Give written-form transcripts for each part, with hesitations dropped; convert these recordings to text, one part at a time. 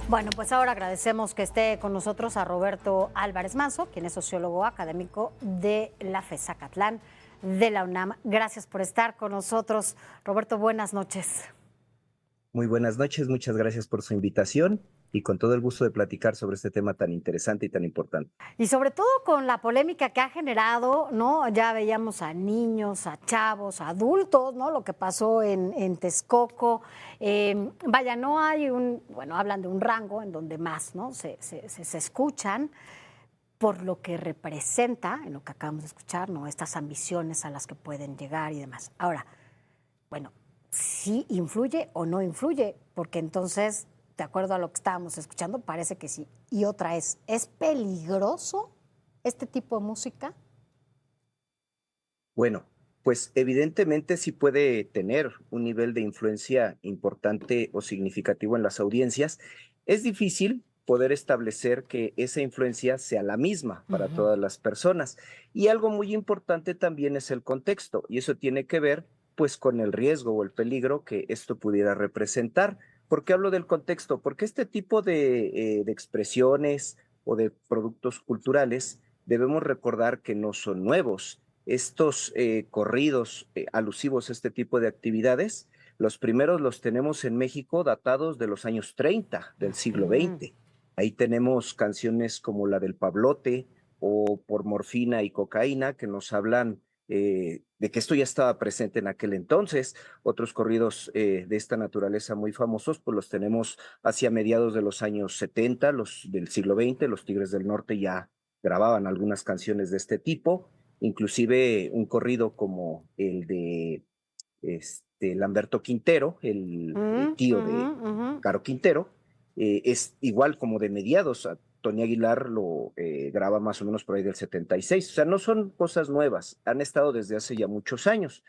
Bueno, pues ahora agradecemos que esté con nosotros a Roberto Álvarez Manso, quien es sociólogo académico de la FES Zacatlán de la UNAM. Gracias por estar con nosotros. Roberto, buenas noches. Muy buenas noches, muchas gracias por su invitación y con todo el gusto de platicar sobre este tema tan interesante y tan importante. Y sobre todo con la polémica que ha generado, ¿no? Ya veíamos a niños, a chavos, a adultos, ¿no? Lo que pasó en Texcoco. Vaya, no hay bueno, hablan de un rango en donde más, ¿no? Se escuchan por lo que representa, en lo que acabamos de escuchar, ¿no? Estas ambiciones a las que pueden llegar y demás. Ahora, bueno, sí influye o no influye, porque entonces, de acuerdo a lo que estábamos escuchando, parece que sí. Y otra ¿es peligroso este tipo de música? Bueno, pues evidentemente sí puede tener un nivel de influencia importante o significativo en las audiencias. Es difícil poder establecer que esa influencia sea la misma para Ujú. todas las personas. Y algo muy importante también es el contexto, y eso tiene que ver pues con el riesgo o el peligro que esto pudiera representar. ¿Por qué hablo del contexto? Porque este tipo de expresiones o de productos culturales debemos recordar que no son nuevos. Estos corridos alusivos a este tipo de actividades, los primeros los tenemos en México datados de los años 30 del siglo Ujú. XX. Ahí tenemos canciones como la del Pablote o Por morfina y cocaína que nos hablan de que esto ya estaba presente en aquel entonces. Otros corridos de esta naturaleza muy famosos, pues los tenemos hacia mediados de los años 70, los del siglo XX. Los Tigres del Norte ya grababan algunas canciones de este tipo, inclusive un corrido como el de Lamberto Quintero, el Mm, tío ujú, de ujú. Caro Quintero, es igual como de mediados. Tony Aguilar lo graba más o menos por ahí del 76. O sea, no son cosas nuevas, han estado desde hace ya muchos años,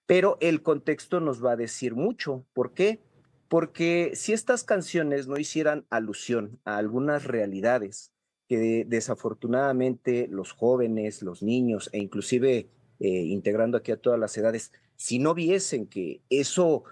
pero el contexto nos va a decir mucho. ¿Por qué? Porque si estas canciones no hicieran alusión a algunas realidades que desafortunadamente los jóvenes, los niños e inclusive integrando aquí a todas las edades, si no viesen que eso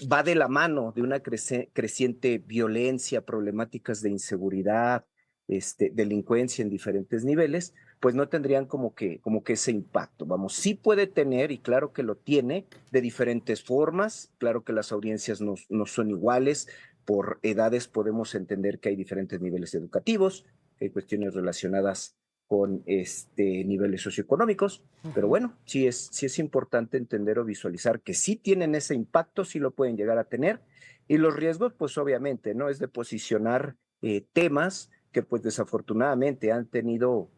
va de la mano de una creciente violencia, problemáticas de inseguridad, delincuencia en diferentes niveles, pues no tendrían como que ese impacto. Vamos, sí puede tener, y claro que lo tiene, de diferentes formas. Claro que las audiencias no son iguales. Por edades podemos entender que hay diferentes niveles educativos, que hay cuestiones relacionadas con niveles socioeconómicos, pero bueno, sí es importante entender o visualizar que sí tienen ese impacto, sí lo pueden llegar a tener, y los riesgos, pues obviamente, ¿no? Es de posicionar temas que pues desafortunadamente han tenido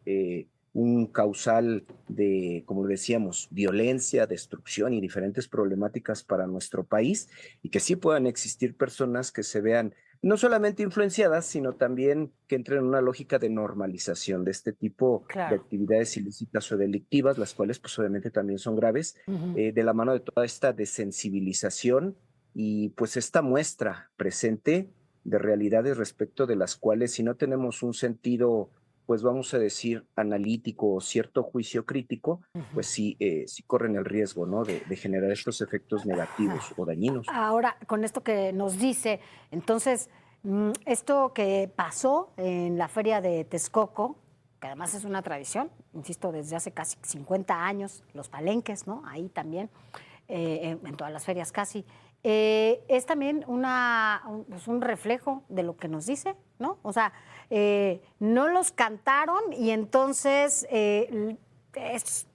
un causal de, como decíamos, violencia, destrucción y diferentes problemáticas para nuestro país, y que sí puedan existir personas que se vean no solamente influenciadas, sino también que entren en una lógica de normalización de este tipo de Claro. actividades ilícitas o delictivas, las cuales pues obviamente también son graves, Ujú. de la mano de toda esta desensibilización y pues esta muestra presente de realidades respecto de las cuales si no tenemos un sentido, pues vamos a decir, analítico o cierto juicio crítico, pues sí, sí corren el riesgo, ¿no? De generar estos efectos negativos o dañinos. Ahora, con esto que nos dice, entonces, esto que pasó en la feria de Texcoco, que además es una tradición, insisto, desde hace casi 50 años, los palenques, ¿no? Ahí también, en todas las ferias casi, es también pues un reflejo de lo que nos dice, ¿no? O sea, no los cantaron y entonces es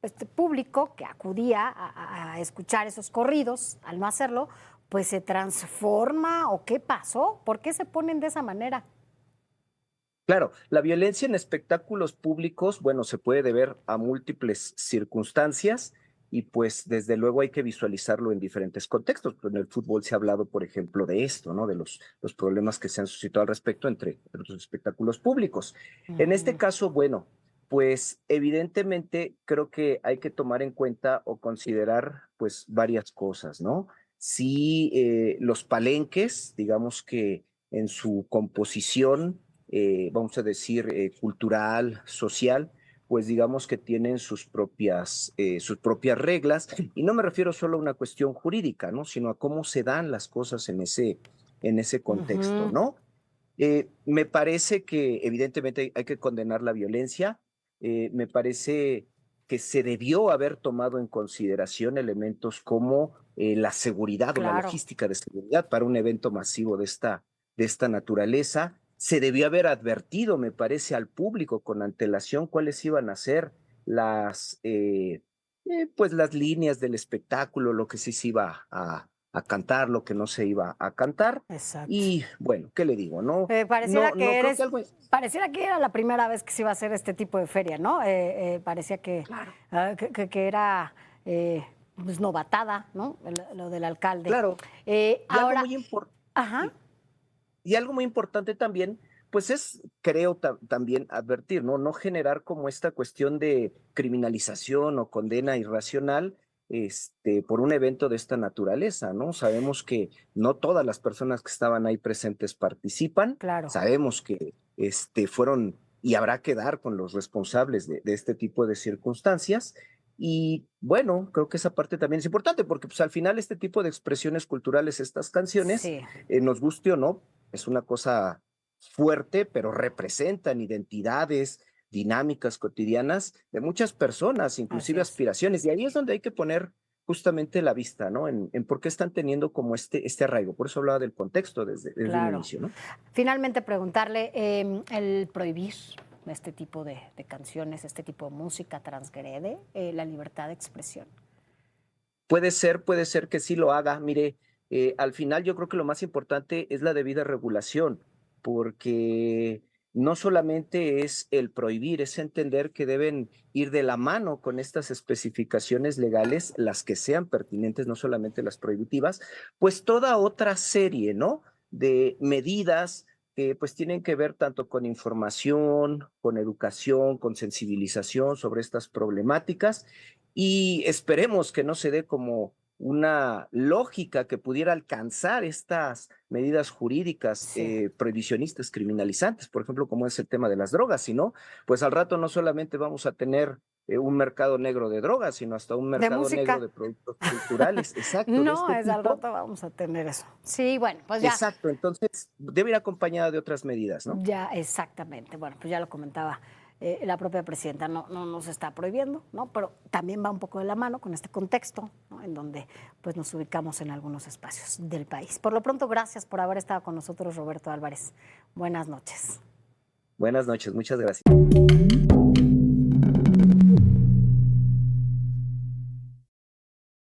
este público que acudía a escuchar esos corridos, al no hacerlo, pues se transforma o qué pasó, ¿por qué se ponen de esa manera? Claro, la violencia en espectáculos públicos, bueno, se puede deber a múltiples circunstancias y pues desde luego hay que visualizarlo en diferentes contextos. En el fútbol se ha hablado, por ejemplo, de esto, ¿no? De los problemas que se han suscitado al respecto entre los espectáculos públicos. En este Ujú. caso, bueno, pues evidentemente creo que hay que tomar en cuenta o considerar pues varias cosas, ¿no? Si los palenques, digamos que en su composición, vamos a decir, cultural, social, pues digamos que tienen sus propias reglas, y no me refiero solo a una cuestión jurídica, ¿no? Sino a cómo se dan las cosas en ese contexto, Ujú. ¿no? Me parece que evidentemente hay que condenar la violencia. Me parece que se debió haber tomado en consideración elementos como la seguridad o la Claro, logística de seguridad para un evento masivo de esta naturaleza. Se debió haber advertido, me parece, al público con antelación cuáles iban a ser las, pues las líneas del espectáculo, lo que sí se iba a cantar, lo que no se iba a cantar. exacto. Y bueno, ¿qué le digo? No, Pareciera no que creo que eres, algo. pareciera que era la primera vez que se iba a hacer este tipo de feria, ¿no? Parecía que, Claro, que era pues novatada, ¿no? Lo del alcalde. claro. Y algo Ahora, muy ajá, importante, y algo muy importante también, pues es, creo, también advertir, ¿no? No generar como esta cuestión de criminalización o condena irracional, por un evento de esta naturaleza, ¿no? Sabemos que no todas las personas que estaban ahí presentes participan, claro, sabemos que, fueron y habrá que dar con los responsables de este tipo de circunstancias. Y bueno, creo que esa parte también es importante porque pues al final este tipo de expresiones culturales, estas canciones, sí, nos guste o no, es una cosa fuerte, pero representan identidades, dinámicas cotidianas de muchas personas, así inclusive es, aspiraciones. Y ahí es donde hay que poner justamente la vista, ¿no? En por qué están teniendo como este arraigo. Por eso hablaba del contexto desde un claro. inicio, ¿no? Finalmente preguntarle, el prohibir este tipo de canciones, este tipo de música transgrede la libertad de expresión. Puede ser que sí lo haga. Mire, al final yo creo que lo más importante es la debida regulación, porque no solamente es el prohibir, es entender que deben ir de la mano con estas especificaciones legales, las que sean pertinentes, no solamente las prohibitivas, pues toda otra serie, ¿no? De medidas que pues tienen que ver tanto con información, con educación, con sensibilización sobre estas problemáticas y esperemos que no se dé como una lógica que pudiera alcanzar estas medidas jurídicas Sí. prohibicionistas, criminalizantes, por ejemplo, como es el tema de las drogas, sino pues al rato no solamente vamos a tener un mercado negro de drogas, sino hasta un De mercado negro música. de productos culturales, exacto, de No, este es al tipo. rato vamos a tener eso. Sí, bueno, pues ya, Exacto, entonces debe ir acompañada de otras medidas, ¿no? ya, exactamente. Bueno, pues ya lo comentaba la propia presidenta, no, no nos está prohibiendo, ¿no? Pero también va un poco de la mano con este contexto, ¿no? En donde pues nos ubicamos en algunos espacios del país. Por lo pronto, gracias por haber estado con nosotros, Roberto Álvarez. Buenas noches. Buenas noches, muchas gracias.